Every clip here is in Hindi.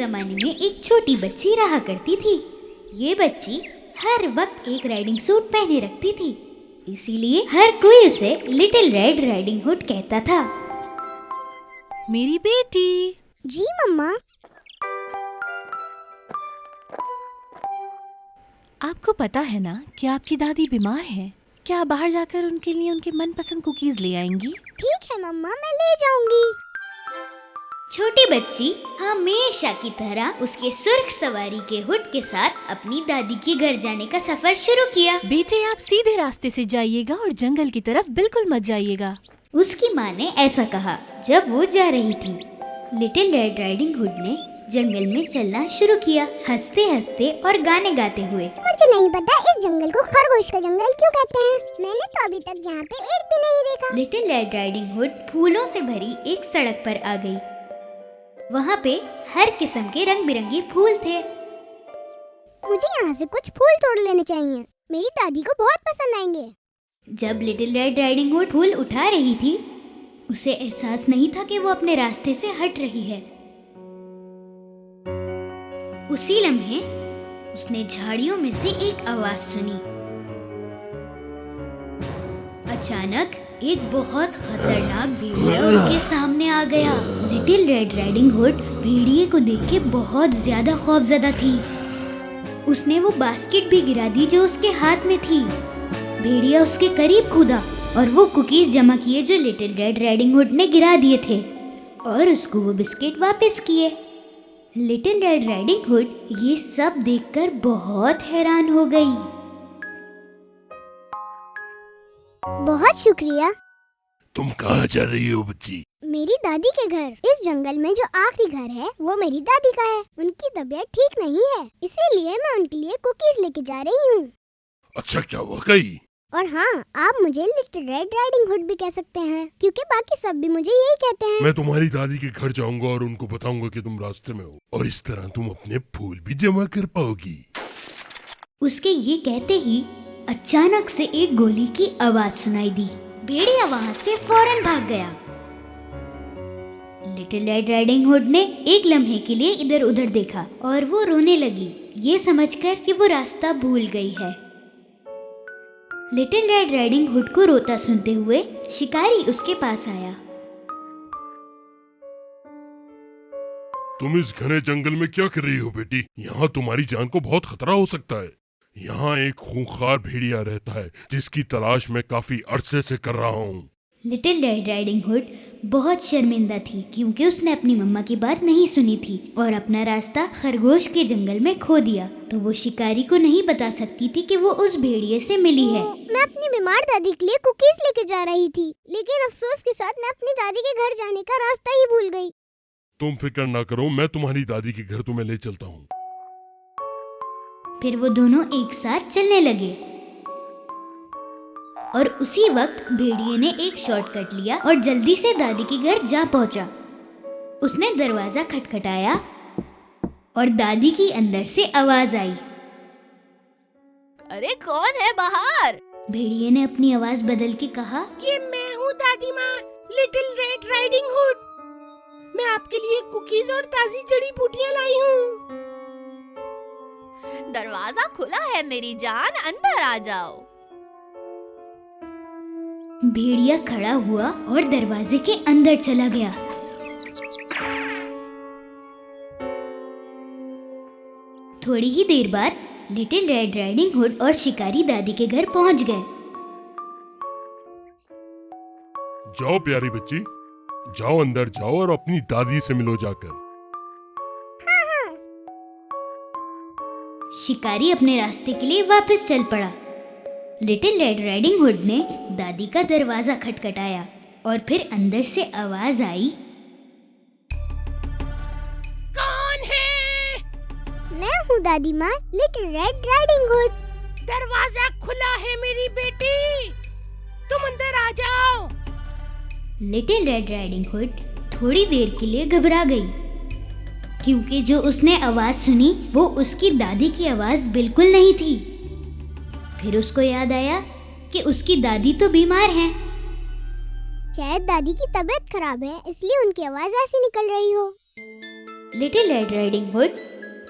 जमाने में एक छोटी बच्ची रहा करती थी। ये बच्ची हर वक्त एक राइडिंग सूट पहने रखती थी, इसीलिए हर कोई उसे लिटिल रेड राइडिंग हुड कहता था। मेरी बेटी। जी मम्मा। आपको पता है ना कि आपकी दादी बीमार है। क्या आप बाहर जाकर उनके लिए उनके मनपसंद कुकीज ले आएंगी? ठीक है मम्मा, मैं ले जाऊंगी। छोटी बच्ची हमेशा की तरह उसके सुर्ख सवारी के हुड के साथ अपनी दादी के घर जाने का सफर शुरू किया। बेटे, आप सीधे रास्ते से जाइएगा और जंगल की तरफ बिल्कुल मत जाइएगा। उसकी माँ ने ऐसा कहा जब वो जा रही थी। लिटिल रेड राइडिंग हुड ने जंगल में चलना शुरू किया, हंसते हंसते और गाने गाते हुए। मुझे नहीं पता इस जंगल को खरगोश का जंगल क्यों कहते हैं। मैंने तो अभी तक यहाँ पे एक भी नहीं देखा। लिटिल रेड राइडिंग हुड फूलों से भरी एक सड़क पर आ गई। वहाँ पे हर किस्म के रंग बिरंगे फूल थे। मुझे यहाँ से कुछ फूल तोड़ लेने चाहिए, मेरी दादी को बहुत पसंद आएंगे। जब लिटिल रेड राइडिंग हुड फूल उठा रही थी, उसे एहसास नहीं था कि वो अपने रास्ते से हट रही है। उसी लम्हे उसने झाड़ियों में से एक आवाज सुनी। अचानक एक बहुत खतरनाक भेड़िया उसके सामने आ गया। लिटिल रेड राइडिंग हुड भेड़िए को देख के बहुत ज्यादा खौफजदा थी। उसने वो बास्केट भी गिरा दी जो उसके हाथ में थी। भेड़िया उसके करीब कूदा और वो कुकीज जमा किए जो लिटिल रेड राइडिंग हुड ने गिरा दिए थे, और उसको वो बिस्किट वापस किए। लिटिल रेड राइडिंग हुड ये सब देखकर बहुत हैरान हो गई। बहुत शुक्रिया। तुम कहाँ जा रही हो बच्ची? मेरी दादी के घर। इस जंगल में जो आखिरी घर है वो मेरी दादी का है। उनकी तबीयत ठीक नहीं है, इसीलिए मैं उनके लिए कुकीज लेके जा रही हूँ। अच्छा, क्या वाकई? और हाँ, आप मुझे लिटिल रेड राइडिंग हुड भी कह सकते हैं, क्योंकि बाकी सब भी मुझे यही कहते हैं। मैं तुम्हारी दादी के घर जाऊंगा और उनको बताऊंगा कि तुम रास्ते में हो, और इस तरह तुम अपने फूल भी जमा कर पाओगी। उसके ये कहते ही अचानक से एक गोली की आवाज सुनाई दी। भेड़िया वहाँ से फौरन भाग गया। लिटिल रेड राइडिंग हुड ने एक लम्हे के लिए इधर उधर देखा और वो रोने लगी, ये समझकर कि वो रास्ता भूल गई है। लिटिल रेड राइडिंग हुड को रोता सुनते हुए शिकारी उसके पास आया। तुम इस घने जंगल में क्या कर रही हो बेटी? यहाँ तुम्हारी जान को बहुत खतरा हो सकता है। यहाँ एक खूंखार भेड़िया रहता है जिसकी तलाश मैं काफी अरसे से कर रहा हूँ। लिटिल रेड राइडिंग हुड बहुत शर्मिंदा थी क्योंकि उसने अपनी मम्मा की बात नहीं सुनी थी और अपना रास्ता खरगोश के जंगल में खो दिया। तो वो शिकारी को नहीं बता सकती थी कि वो उस भेड़िए से मिली है। मैं अपनी बीमार दादी के लिए कुकीज लेके जा रही थी, लेकिन अफसोस के साथ मैं अपनी दादी के घर जाने का रास्ता ही भूल गई। तुम फिक्र ना करो, मैं तुम्हारी दादी के घर तुम्हें ले चलता हूँ। फिर वो दोनों एक साथ चलने लगे और उसी वक्त भेड़िए ने एक शॉर्टकट लिया और जल्दी से दादी के घर जा पहुंचा। उसने दरवाजा खटखटाया और दादी की अंदर से आवाज आई। अरे कौन है बाहर? भेड़िए ने अपनी आवाज बदल के कहा, ये मैं हूँ दादी माँ, लिटिल रेड राइडिंग हुड। मैं आपके लिए कुकीज और ताजी जड़ी बूटियाँ लाई हूँ। दरवाजा खुला है मेरी जान, अंदर आ जाओ। भेड़िया खड़ा हुआ और दरवाजे के अंदर चला गया। थोड़ी ही देर बाद लिटिल रेड राइडिंग हुड और शिकारी दादी के घर पहुंच गए। जाओ प्यारी बच्ची, जाओ अंदर जाओ और अपनी दादी से मिलो जाकर। शिकारी अपने रास्ते के लिए वापस चल पड़ा। लिटिल रेड राइडिंग हुड ने दादी का दरवाजा खटखटाया और फिर अंदर से आवाज आई, कौन है? मैं हूँ दादी माँ, लिटिल रेड राइडिंग हुड। दरवाजा खुला है मेरी बेटी, तुम अंदर आ जाओ। लिटिल रेड राइडिंग हुड थोड़ी देर के लिए घबरा गई क्योंकि जो उसने आवाज सुनी वो उसकी दादी की आवाज बिल्कुल नहीं थी। फिर उसको याद आया कि उसकी दादी तो बीमार हैं। शायद दादी की तबीयत खराब है, इसलिए उनकी आवाज ऐसी निकल रही हो। लिटिल रेड राइडिंग हुड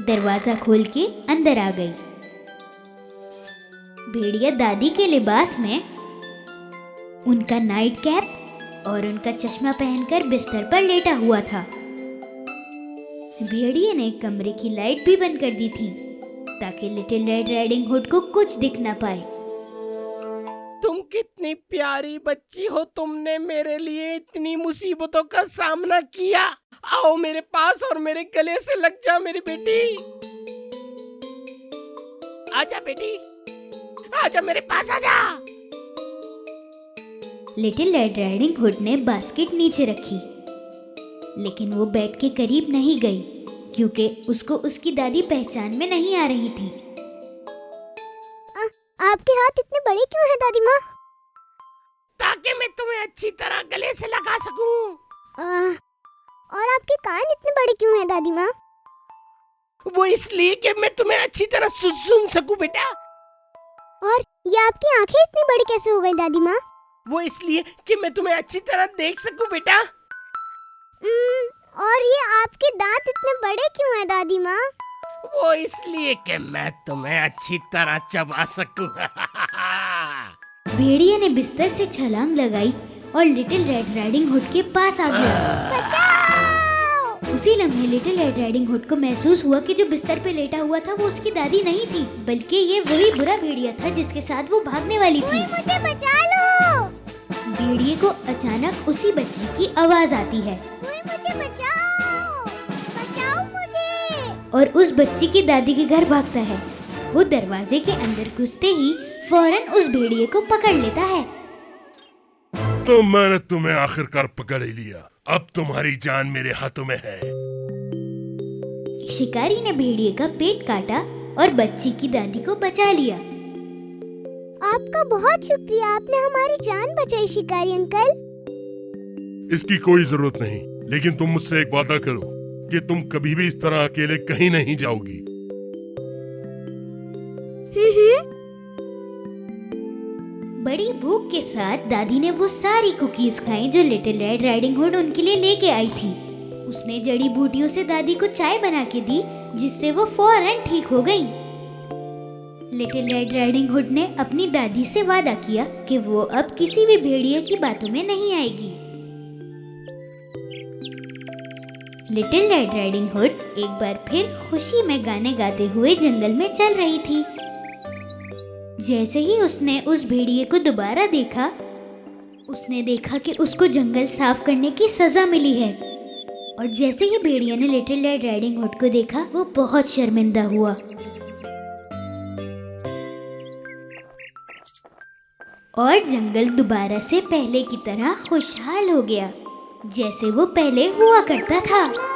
दरवाजा खोल के अंदर आ गई। भेड़िया दादी के लिबास में, उनका नाइट कैप और उनका चश्मा पहनकर बिस्तर पर लेटा हुआ था। भेड़िए ने कमरे की लाइट भी बंद कर दी थी ताकि लिटिल रेड राइडिंग हुड को कुछ दिख ना पाए। तुम कितनी प्यारी बच्ची हो, तुमने मेरे लिए इतनी मुसीबतों का सामना किया। आओ मेरे पास और मेरे गले से लग जा मेरी बेटी। आजा बेटी, आजा मेरे पास आजा। लिटिल रेड राइडिंग हुड ने बास्केट नीचे रखी, लेकिन वो बेड के करीब नहीं गई क्योंकि उसको उसकी दादी पहचान में नहीं आ रही थी। आपके हाथ इतने बड़े क्यों हैं दादी माँ? ताकि मैं तुम्हें अच्छी तरह गले से लगा सकूं। और आपके कान इतने बड़े क्यों हैं दादी माँ? वो इसलिए कि मैं तुम्हें अच्छी तरह सुन सकूं बेटा। और ये आपकी आंखें इतनी बड़ी कैसे हो गई दादी माँ? वो इसलिए कि मैं तुम्हें अच्छी तरह देख सकूं बेटा। और ये आपके दांत इतने बड़े क्यों हैं दादी माँ? वो इसलिए कि मैं तुम्हें अच्छी तरह चबा सकूं। भेड़िए ने बिस्तर से छलांग लगाई और लिटिल रेड राइडिंग हुड के पास आ गया। बचाओ! उसी लम्हे लिटिल रेड राइडिंग हुड को महसूस हुआ कि जो बिस्तर पे लेटा हुआ था वो उसकी दादी नहीं थी, बल्कि ये वही बुरा भेड़िया था जिसके साथ वो भागने वाली थी। मुझे बचा लो! भेड़िए को अचानक उसी बच्ची की आवाज आती है मुझे बचाओ! बचाओ मुझे! और उस बच्ची की दादी के घर भागता है। वो दरवाजे के अंदर घुसते ही फौरन उस भेड़िए को पकड़ लेता है। तो मैंने तुम्हें आखिरकार पकड़ ही लिया। अब तुम्हारी जान मेरे हाथों में है। शिकारी ने भेड़िए का पेट काटा और बच्ची की दादी को बचा लिया। आपका बहुत शुक्रिया, आपने हमारी जान बचाई शिकारी अंकल। इसकी कोई जरूरत नहीं, लेकिन तुम मुझसे एक वादा करो कि तुम कभी भी इस तरह अकेले कहीं नहीं जाओगी। बड़ी भूख के साथ दादी ने वो सारी कुकीज खाई जो लिटिल रेड राइडिंग हुड उनके लिए लेके आई थी। उसने जड़ी बूटियों से दादी को चाय बना के दी, जिससे वो फौरन ठीक हो गई। लिटिल रेड राइडिंग हुड ने अपनी दादी से वादा किया कि वो अब किसी भी भेड़िए की बातों में नहीं आएगी। लिटिल रेड राइडिंग हुड एक बार फिर खुशी में गाने गाते हुए जंगल में चल रही थी। जैसे ही उसने उस भेड़िए को दोबारा देखा, उसने देखा कि उसको जंगल साफ करने की सजा मिली है। और जैसे ही भेड़िया ने लिटिल रेड राइडिंग हुड को देखा, वो बहुत शर्मिंदा हुआ। और जंगल दोबारा से पहले की तरह खुशहाल हो गया, जैसे वो पहले हुआ करता था।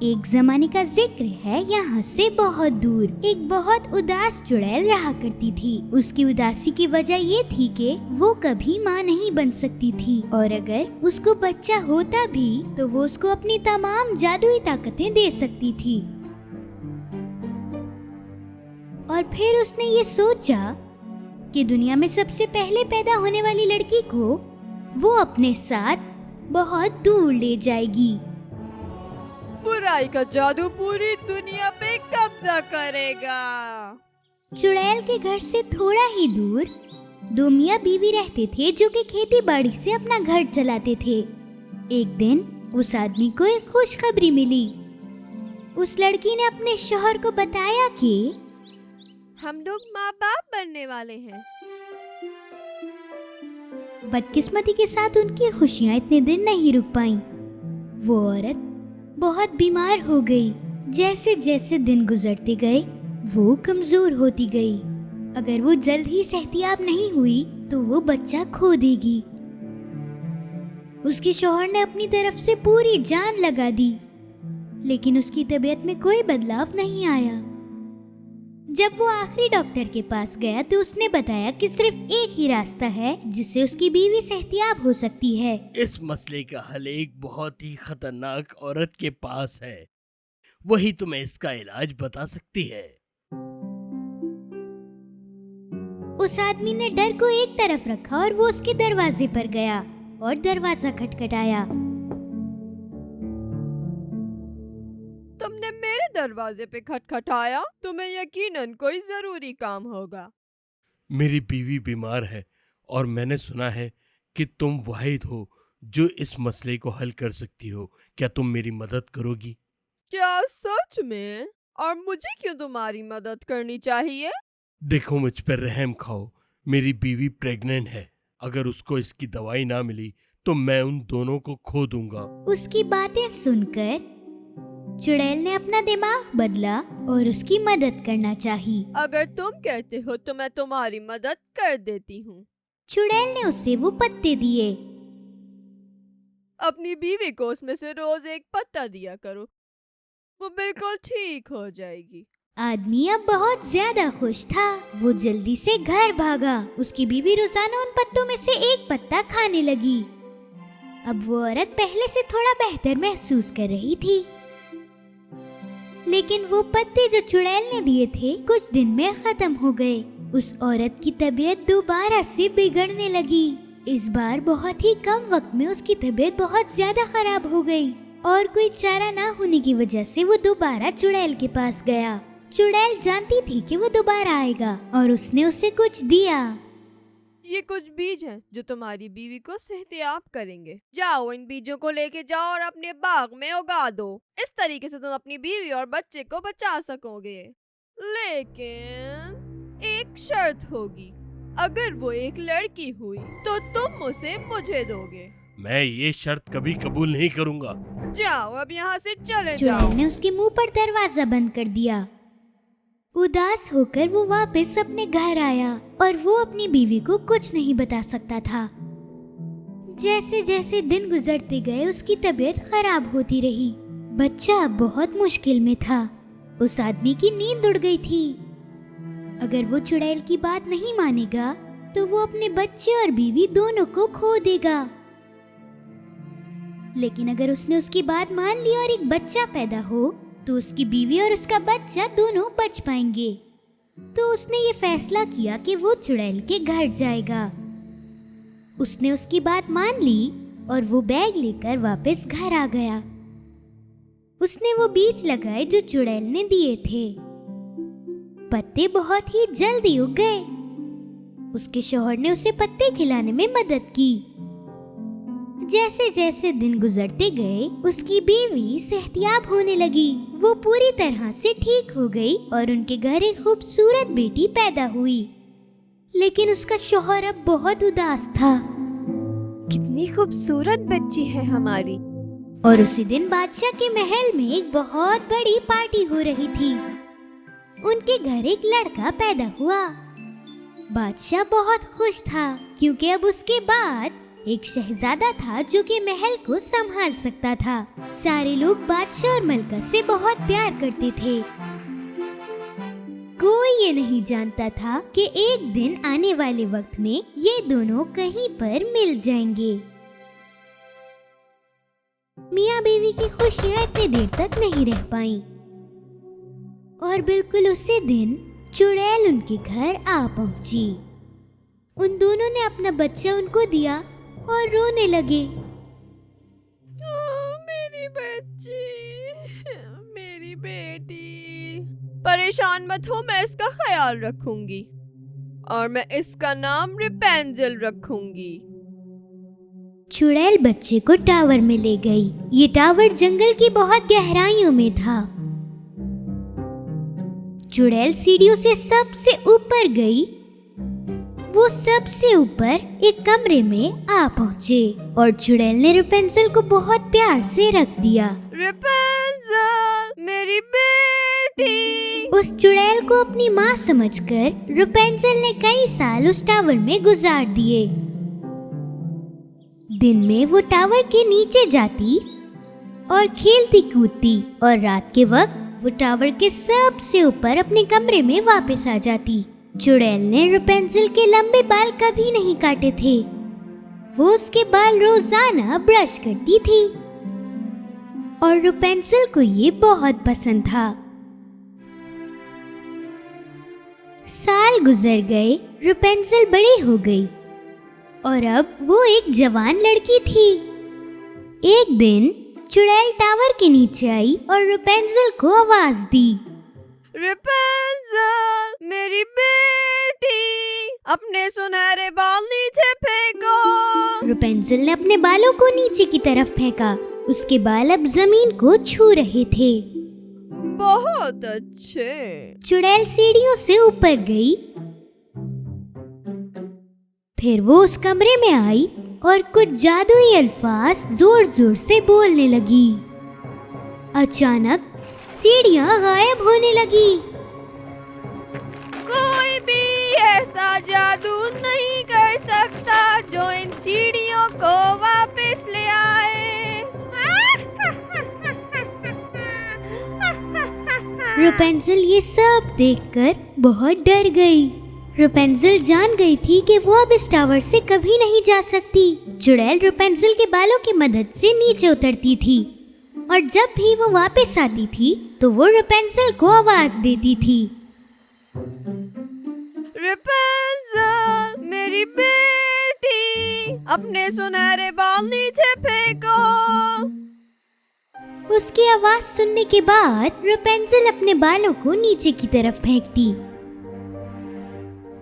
एक जमाने का जिक्र है, यहाँ से बहुत दूर एक बहुत उदास चुड़ैल रहा करती थी। उसकी उदासी की वजह ये थी कि वो कभी माँ नहीं बन सकती थी, और अगर उसको बच्चा होता भी तो वो उसको अपनी तमाम जादुई ताकतें दे सकती थी। और फिर उसने ये सोचा कि दुनिया में सबसे पहले पैदा होने वाली लड़की को वो अपने साथ बहुत दूर ले जाएगी। बुराई का जादू पूरी दुनिया पे कब्जा करेगा। चुड़ैल के घर से थोड़ा ही दूर दो मियाँ बीवी रहते थे जो कि खेती बाड़ी से अपना घर चलाते थे। एक दिन उस आदमी को एक खुशखबरी मिली। उस लड़की ने अपने शौहर को बताया कि हम लोग माँ बाप बनने वाले हैं। बदकिस्मती के साथ उनकी खुशियाँ इतने दिन नहीं रुक पाईं। वो औरत बहुत बीमार हो गई। जैसे जैसे दिन गुजरते गए वो कमजोर होती गई। अगर वो जल्द ही सेहतियाब नहीं हुई तो वो बच्चा खो देगी। उसके शौहर ने अपनी तरफ से पूरी जान लगा दी, लेकिन उसकी तबीयत में कोई बदलाव नहीं आया। जब वो आखिरी डॉक्टर के पास गया तो उसने बताया कि सिर्फ एक ही रास्ता है जिससे उसकी बीवी सेहतियाब हो सकती है। इस मसले का हल एक बहुत ही खतरनाक औरत के पास है, वही तुम्हें इसका इलाज बता सकती है। उस आदमी ने डर को एक तरफ रखा और वो उसके दरवाजे पर गया और दरवाजा खटखटाया। दरवाजे पे खटखटाया? तुम्हें यकीनन कोई जरूरी काम होगा। मेरी बीवी बीमार है और मैंने सुना है कि तुम वाहिद हो जो इस मसले को हल कर सकती हो। क्या तुम मेरी मदद करोगी? क्या सच में? और मुझे क्यों तुम्हारी मदद करनी चाहिए? देखो, मुझ पर रहम खाओ। मेरी बीवी प्रेग्नेंट है। अगर उसको इसकी दवाई ना मिली तो मैं उन दोनों को खो दूंगा। उसकी बातें सुनकर चुड़ैल ने अपना दिमाग बदला और उसकी मदद करना चाही। अगर तुम कहते हो तो मैं तुम्हारी मदद कर देती हूँ। चुड़ैल ने उसे वो पत्ते दिए। अपनी बीवी को उसमें से रोज एक पत्ता दिया करो, वो बिल्कुल ठीक हो जाएगी। आदमी अब बहुत ज्यादा खुश था। वो जल्दी से घर भागा। उसकी बीवी रोजाना उन पत्तों में से एक पत्ता खाने लगी। अब वो औरत पहले से थोड़ा बेहतर महसूस कर रही थी। लेकिन वो पत्ते जो चुड़ैल ने दिए थे कुछ दिन में खत्म हो गए। उस औरत की तबीयत दोबारा से बिगड़ने लगी। इस बार बहुत ही कम वक्त में उसकी तबीयत बहुत ज्यादा खराब हो गई और कोई चारा ना होने की वजह से वो दोबारा चुड़ैल के पास गया। चुड़ैल जानती थी कि वो दोबारा आएगा और उसने उसे कुछ दिया। ये कुछ बीज हैं जो तुम्हारी बीवी को सेहतयाब करेंगे। जाओ, इन बीजों को लेके जाओ और अपने बाग में उगा दो। इस तरीके से तुम अपनी बीवी और बच्चे को बचा सकोगे। लेकिन एक शर्त होगी, अगर वो एक लड़की हुई तो तुम उसे मुझे दोगे। मैं ये शर्त कभी कबूल नहीं करूंगा। जाओ, अब यहाँ से चले चुड़ैल जाओ। ने उसके मुंह पर दरवाजा बंद कर दिया। उदास होकर वो वापस अपने घर आया और वो अपनी बीवी को कुछ नहीं बता सकता था। जैसे जैसे दिन गुजरते गए उसकी तबीयत खराब होती रही। बच्चा अब बहुत मुश्किल में था। उस आदमी की नींद उड़ गई थी। अगर वो चुड़ैल की बात नहीं मानेगा तो वो अपने बच्चे और बीवी दोनों को खो देगा। लेकिन अगर उसने उसकी बात मान ली और एक बच्चा पैदा हो तो उसकी बीवी और उसका बच्चा दोनों बच पाएंगे। तो उसने ये फैसला किया कि वो चुड़ैल के घर जाएगा। उसने उसकी बात मान ली और वो बैग लेकर वापस घर आ गया। उसने वो बीज लगाए जो चुड़ैल ने दिए थे। पत्ते बहुत ही जल्दी उग गए। उसके शौहर ने उसे पत्ते खिलाने में मदद की। जैसे जैसे दिन गुजरते गए उसकी बीवी सेहतयाब होने लगी। वो पूरी तरह से ठीक हो गई और उनके घर एक खूबसूरत बेटी पैदा हुई। लेकिन उसका शौहर अब बहुत उदास था। कितनी खूबसूरत बच्ची है हमारी। और उसी दिन बादशाह के महल में एक बहुत बड़ी पार्टी हो रही थी। उनके घर एक लड़का पैदा हुआ। बादशाह बहुत खुश था क्योंकि अब उसके बाद एक शहजादा था जो कि महल को संभाल सकता था। सारे लोग बादशाह और मलका से बहुत प्यार करते थे। कोई ये नहीं जानता था कि एक दिन आने वाले वक्त में ये दोनों कहीं पर मिल जाएंगे। मियाँ बीवी की खुशियाँ इतनी देर तक नहीं रह पाई और बिल्कुल उसी दिन चुड़ैल उनके घर आ पहुंची। उन दोनों ने अपना बच्चा उनको दिया और रोने लगे। मेरी बच्ची, मेरी बेटी। परेशान मत हो, मैं इसका ख्याल रखूंगी और मैं इसका नाम रेपेंजल रखूंगी। चुड़ैल बच्चे को टावर में ले गई। ये टावर जंगल की बहुत गहराइयों में था। चुड़ैल सीढ़ियों से सबसे ऊपर गई। वो सबसे ऊपर एक कमरे में आ पहुँचे और चुड़ैल ने रेपेंजल को बहुत प्यार से रख दिया। रेपेंजल, मेरी बेटी। उस चुड़ैल को अपनी माँ समझकर रेपेंजल ने कई साल उस टावर में गुजार दिए। दिन में वो टावर के नीचे जाती और खेलती कूदती और रात के वक्त वो टावर के सबसे ऊपर अपने कमरे में वापस आ जाती। चुड़ैल ने रेपेंजल के लंबे बाल कभी नहीं काटे थे। वो उसके बाल रोजाना ब्रश करती थी और रेपेंजल को ये बहुत पसंद था। साल गुजर गए। रेपेंजल बड़ी हो गई और अब वो एक जवान लड़की थी। एक दिन चुड़ैल टावर के नीचे आई और रेपेंजल को आवाज दी। रेपेंजल, मेरी बेटी, अपने सुनहरे बाल नीचे फेंको। रेपेंजल ने अपने बालों को नीचे की तरफ फेंका। उसके बाल अब जमीन को छू रहे थे। बहुत अच्छे। चुड़ैल सीढ़ियों से ऊपर गई। फिर वो उस कमरे में आई और कुछ जादुई अल्फाज जोर जोर से बोलने लगी। अचानक सीढ़ियां गायब होने लगी। कोई भी ऐसा जादू नहीं कर सकता जो इन सीढ़ियों को वापस ले आए। रेपेंजल ये सब देखकर बहुत डर गई। रेपेंजल जान गई थी कि वो अब इस टावर से कभी नहीं जा सकती। चुड़ैल रेपेंजल के बालों की मदद से नीचे उतरती थी और जब भी वो वापस आती थी तो वो रेपेंजल को आवाज देती थी। रेपेंजल, मेरी बेटी, अपने सुनहरे बाल नीचे फेंको। उसकी आवाज सुनने के बाद रेपेंजल अपने बालों को नीचे की तरफ फेंकती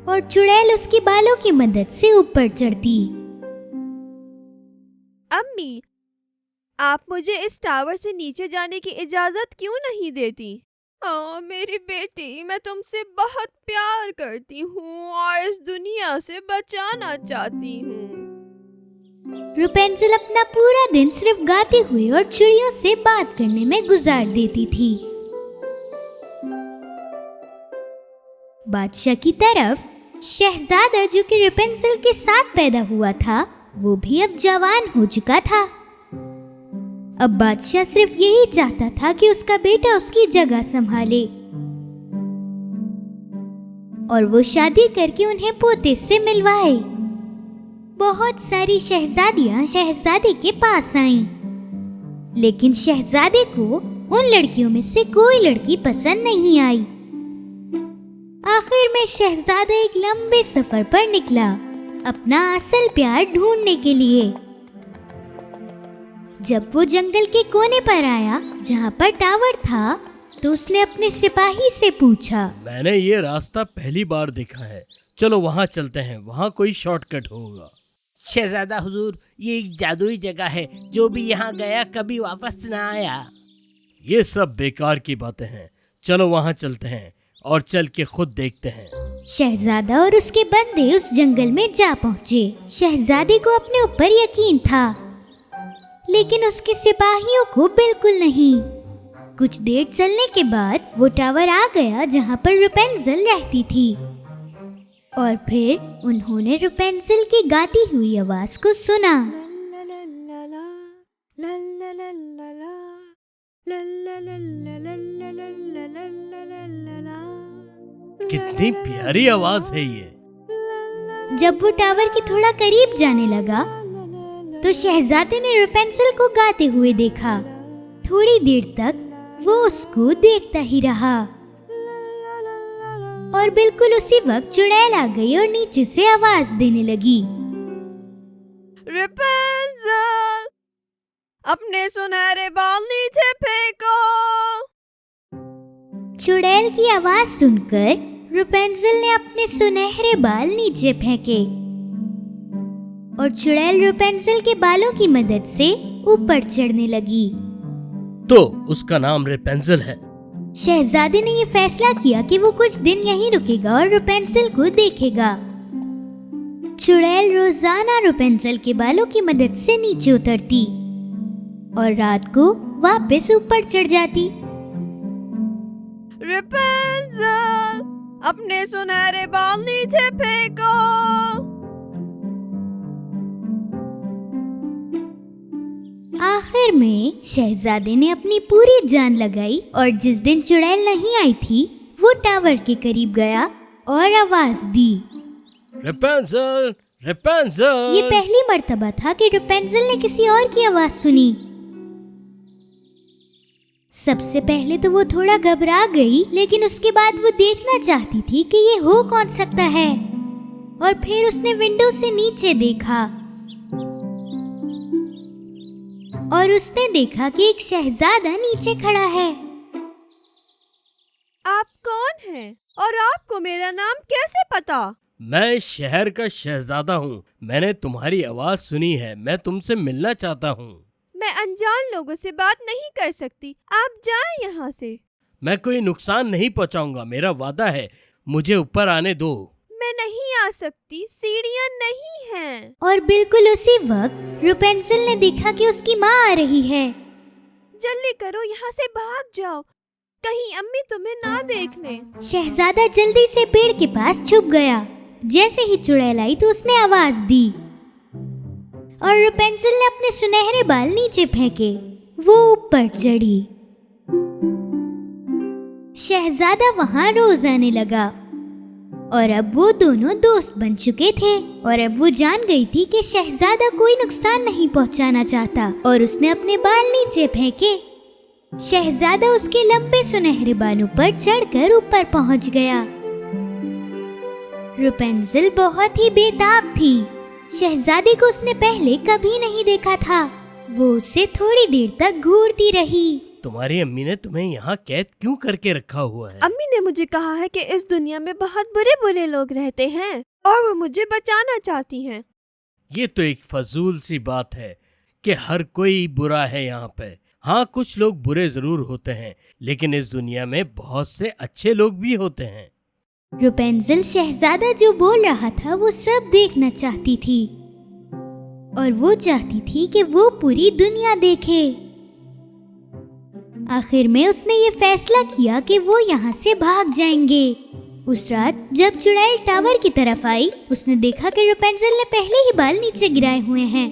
और चुड़ैल उसके बालों की मदद से ऊपर चढ़ती। अम्मी, आप मुझे इस टावर से नीचे जाने की इजाजत क्यों नहीं देती? मेरी बेटी, मैं तुमसे बहुत प्यार करती हूँ और इस दुनिया से बचाना चाहती हूँ। रेपेंजल अपना पूरा दिन सिर्फ गाते हुए और चिड़ियों से बात करने में गुजार देती थी। बादशाह की तरफ शहजादा जो कि रेपेंजल के साथ पैदा हुआ था, वो भी अब जवान हो चुका था। अब बादशाह सिर्फ यही चाहता था कि उसका बेटा उसकी जगह संभाले और वो शादी करके उन्हें पोते से मिलवाए। बहुत सारी शहजादियां शहजादे के पास आईं, लेकिन शहजादे को उन लड़कियों में से कोई लड़की पसंद नहीं आई। आखिर में शहजादा एक लंबे सफर पर निकला अपना असल प्यार ढूंढने के लिए। जब वो जंगल के कोने पर आया जहाँ पर टावर था, तो उसने अपने सिपाही से पूछा, मैंने ये रास्ता पहली बार देखा है, चलो वहाँ चलते हैं, वहाँ कोई शॉर्टकट होगा। शहजादा हुजूर, ये एक जादुई जगह है, जो भी यहाँ गया कभी वापस ना आया। ये सब बेकार की बातें हैं, चलो वहाँ चलते हैं और चल के खुद देखते हैं। शहजादा और उसके बंदे उस जंगल में जा पहुँचे। शहजादे को अपने ऊपर यकीन था, लेकिन उसके सिपाहियों को बिल्कुल नहीं। कुछ देर चलने के बाद वो टावर आ गया जहाँ पर रेपेंजल रहती थी और फिर उन्होंने रेपेंजल की गाती हुई आवाज को सुना। कितनी प्यारी आवाज है ये। जब वो टावर के थोड़ा करीब जाने लगा तो शहजादे ने रेपेंजल को गाते हुए देखा। थोड़ी देर तक वो उसको देखता ही रहा और बिल्कुल उसी वक्त चुड़ैल आ गई और नीचे से आवाज देने लगी, रेपेंजल, अपने सुनहरे बाल नीचे फेंको। चुड़ैल की आवाज सुनकर रेपेंजल ने अपने सुनहरे बाल नीचे फेंके और चुड़ैल रेपेंजल के बालों की मदद से ऊपर चढ़ने लगी। तो उसका नाम रेपेंजल है। शहजादे ने ये फैसला किया कि वो कुछ दिन यहीं रुकेगा और रेपेंजल को देखेगा। चुड़ैल रोजाना रेपेंजल के बालों की मदद से नीचे उतरती और रात को वापस ऊपर चढ़ जाती। रेपेंजल, अपने सुनहरे बाल नीचे फेंको। आखिर में शहजादे ने अपनी पूरी जान लगाई और जिस दिन चुड़ैल नहीं आई थी, वो टावर के करीब गया और आवाज दी, रेपेंजल, रेपेंजल। ये पहली मर्तबा था कि रेपेंजल ने किसी और की आवाज सुनी। सबसे पहले तो वो थोड़ा घबरा गई, लेकिन उसके बाद वो देखना चाहती थी कि ये हो कौन सकता है और फिर उसने विंडो से नीचे देखा और और उसने देखा कि एक शहजादा नीचे खड़ा है। आप कौन हैं और आपको मेरा नाम कैसे पता? मैं शहर का शहजादा हूँ। मैंने तुम्हारी आवाज सुनी है। मैं तुमसे मिलना चाहता हूँ। मैं अनजान लोगों से बात नहीं कर सकती, आप जाएं यहाँ से। मैं कोई नुकसान नहीं पहुँचाऊंगा, मेरा वादा है। मुझे ऊपर आने दो। मैं नहीं आ सकती, सीढ़ियाँ नहीं हैं। और बिल्कुल उसी वक्त रुपेंसिल ने देखा कि उसकी माँ आ रही है। जल्दी करो, यहाँ से भाग जाओ, कहीं अम्मी तुम्हें ना देख लें। शहजादा जल्दी से पेड़ के पास छुप गया। जैसे ही चुड़ैल आई तो उसने आवाज दी और रुपेंसिल ने अपने सुनहरे बाल नीचे फेंके। वो ऊपर चढ़ी। शहजादा वहाँ रोज आने लगा और अब वो दोनों दोस्त बन चुके थे। और अब वो जान गई थी कि शहजादा कोई नुकसान नहीं पहुंचाना चाहता और उसने अपने बाल नीचे फेंके। शहजादा उसके लंबे सुनहरे बालों पर चढ़कर ऊपर पहुंच गया। रुपेंसिल बहुत ही बेताब थी। शहजादे को उसने पहले कभी नहीं देखा था। वो उससे थोड़ी देर तक घूरती रही। तुम्हारी अम्मी ने तुम्हें यहाँ कैद क्यों करके रखा हुआ है? अम्मी ने मुझे कहा है कि इस दुनिया में बहुत बुरे बुरे लोग रहते हैं और वो मुझे बचाना चाहती हैं। ये तो एक फजूल सी बात है कि हर कोई बुरा है यहाँ पे। हाँ, कुछ लोग बुरे जरूर होते हैं, लेकिन इस दुनिया में बहुत से अच्छे लोग भी होते हैं। रुपेंसिल शहजादा जो बोल रहा था वो सब देखना चाहती थी और वो चाहती थी कि वो पूरी दुनिया देखे। आखिर में उसने ये फैसला किया कि वो यहाँ से भाग जाएंगे। उस रात जब चुड़ैल टावर की तरफ आई, उसने देखा कि रुपेंसिल ने पहले ही बाल नीचे गिराए हुए हैं।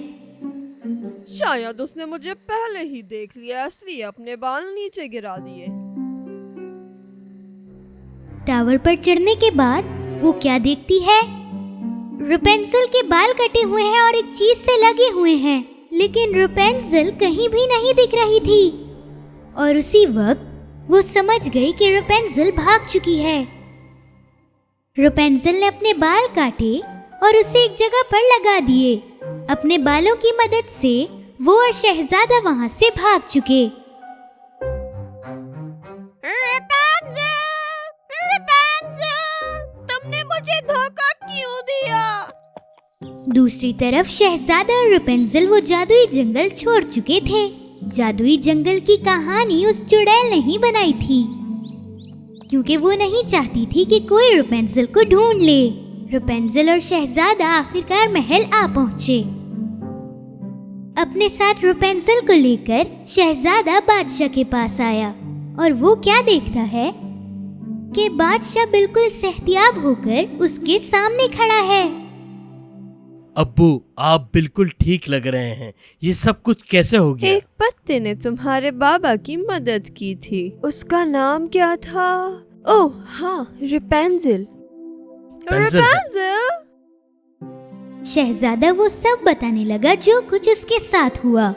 शायद उसने मुझे पहले ही देख लिया, इसलिए अपने बाल नीचे गिरा दिए। टावर पर चढ़ने के बाद वो क्या देखती है? रुपेंसिल के बाल कटे हुए हैं और एक चीज से लगे हुए हैं, लेकिन रुपेंसिल कहीं भी नहीं दिख रही थी। और उसी वक्त वो समझ गई कि रुपेंसिल भाग चुकी है। रुपेंसिल ने अपने बाल काटे और उसे एक जगह पर लगा दिए। अपने बालों की मदद से वो और शहजादा वहां से भाग चुके। तुमने मुझे धोखा क्यों दिया? दूसरी तरफ शहजादा और रुपेंसिल वो जादुई जंगल छोड़ चुके थे। जादुई जंगल की कहानी उस चुड़ैल ने ही बनाई थी, क्योंकि वो नहीं चाहती थी कि कोई रुपेंसिल को ढूंढ ले। रुपेंसिल और शहजादा आखिरकार महल आ पहुँचे। अपने साथ रुपेंसिल को लेकर शहजादा बादशाह के पास आया और वो क्या देखता है कि बादशाह बिल्कुल सेहतियाब होकर उसके सामने खड़ा है। अब्बू, आप बिल्कुल ठीक लग रहे हैं। ये सब कुछ कैसे हो गया? एक पत्ते ने तुम्हारे बाबा की मदद की थी। उसका नाम क्या था? ओह हाँ, रेपेंजिल। रेपेंजिल? शहजादा वो सब बताने लगा जो कुछ उसके साथ हुआ।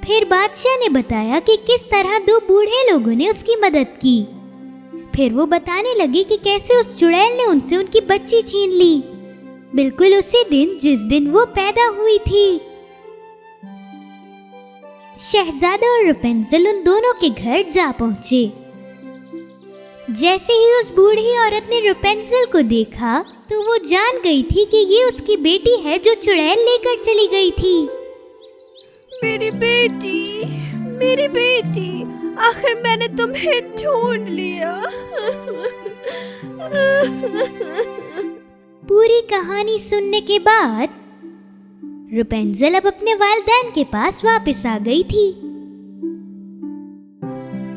फिर बादशाह ने बताया कि किस तरह दो बूढ़े लोगों ने उसकी मदद की। फिर वो बताने लगे कि कैसे उस चुड़ैल ने उनसे उनकी बच्ची छीन ली, बिल्कुल उसी दिन जिस दिन वो पैदा हुई थी। शहजादा और रुपेंसिल उन दोनों के घर जा पहुंचे। जैसे ही उस बूढ़ी औरत ने रुपेंसिल को देखा तो वो जान गई थी कि ये उसकी बेटी है जो चुड़ैल लेकर चली गई थी। मेरी बेटी, मेरी बेटी, आखिर मैंने तुम्हें ढूंढ लिया। पूरी कहानी सुनने के बाद रुपेंसिल अब अपने वालिदैन के पास वापस आ गई थी।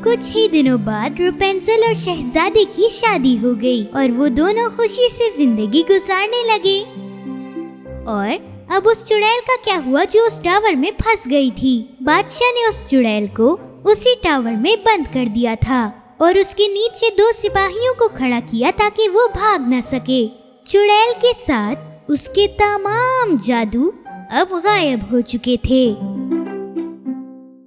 कुछ ही दिनों बाद रुपेंसिल और शहजादी की शादी हो गई और वो दोनों खुशी से जिंदगी गुजारने लगे। और अब उस चुड़ैल का क्या हुआ जो उस टावर में फंस गई थी? बादशाह ने उस चुड़ैल को उसी टावर में बंद कर दिया था और उसके नीचे 2 सिपाहियों को खड़ा किया ताकि वो भाग न सके। चुड़ैल के साथ उसके तमाम जादू अब गायब हो चुके थे।